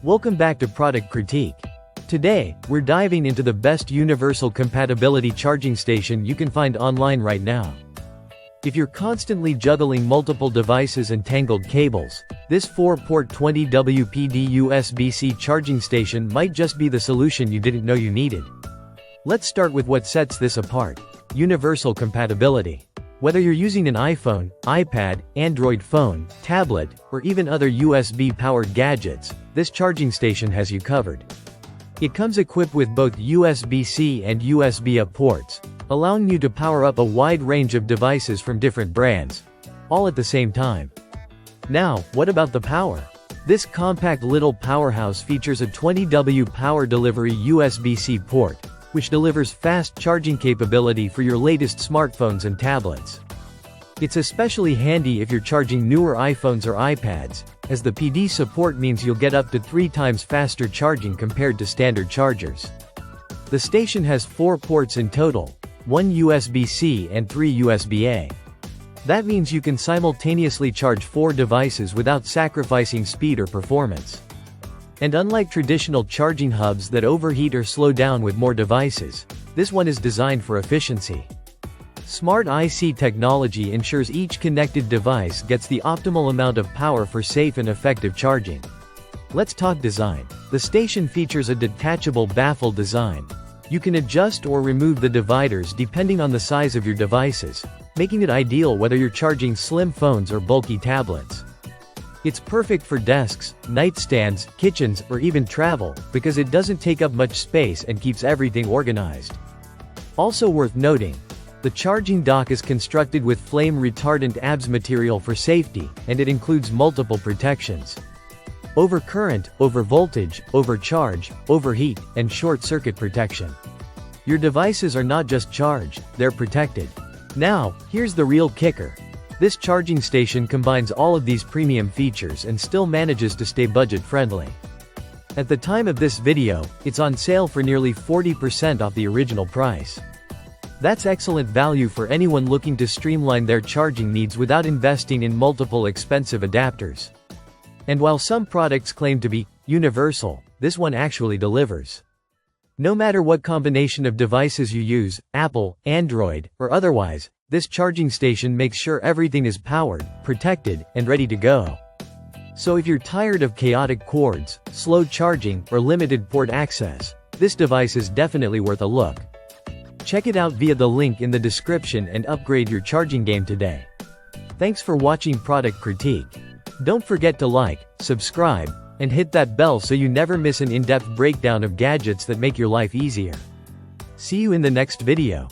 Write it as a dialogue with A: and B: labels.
A: Welcome back to Product Critique. Today, we're diving into the best universal compatibility charging station you can find online right now. If you're constantly juggling multiple devices and tangled cables, this 4-port 20WPD USB-C charging station might just be the solution you didn't know you needed. Let's start with what sets this apart: universal compatibility. Whether you're using an iPhone, iPad, Android phone, tablet, or even other USB-powered gadgets, this charging station has you covered. It comes equipped with both USB-C and USB-A ports, allowing you to power up a wide range of devices from different brands, all at the same time. Now, what about the power? This compact little powerhouse features a 20W power delivery USB-C port, which delivers fast charging capability for your latest smartphones and tablets. It's especially handy if you're charging newer iPhones or iPads, as the PD support means you'll get up to 3 times faster charging compared to standard chargers. The station has 4 ports in total, 1 USB-C and 3 USB-A. That means you can simultaneously charge 4 devices without sacrificing speed or performance. And unlike traditional charging hubs that overheat or slow down with more devices, this one is designed for efficiency. Smart IC technology ensures each connected device gets the optimal amount of power for safe and effective charging. Let's talk design. The station features a detachable baffle design. You can adjust or remove the dividers depending on the size of your devices, making it ideal whether you're charging slim phones or bulky tablets. It's perfect for desks, nightstands, kitchens, or even travel, because it doesn't take up much space and keeps everything organized. Also worth noting, the charging dock is constructed with flame-retardant ABS material for safety, and it includes multiple protections: overcurrent, overvoltage, overcharge, overheat, and short-circuit protection. Your devices are not just charged, they're protected. Now, here's the real kicker. This charging station combines all of these premium features and still manages to stay budget-friendly. At the time of this video, it's on sale for nearly 40% off the original price. That's excellent value for anyone looking to streamline their charging needs without investing in multiple expensive adapters. And while some products claim to be universal, this one actually delivers. No matter what combination of devices you use, Apple, Android, or otherwise, this charging station makes sure everything is powered, protected, and ready to go. So if you're tired of chaotic cords, slow charging, or limited port access, this device is definitely worth a look. Check it out via the link in the description and upgrade your charging game today. Thanks for watching Product Critique. Don't forget to like, subscribe, and hit that bell so you never miss an in-depth breakdown of gadgets that make your life easier. See you in the next video.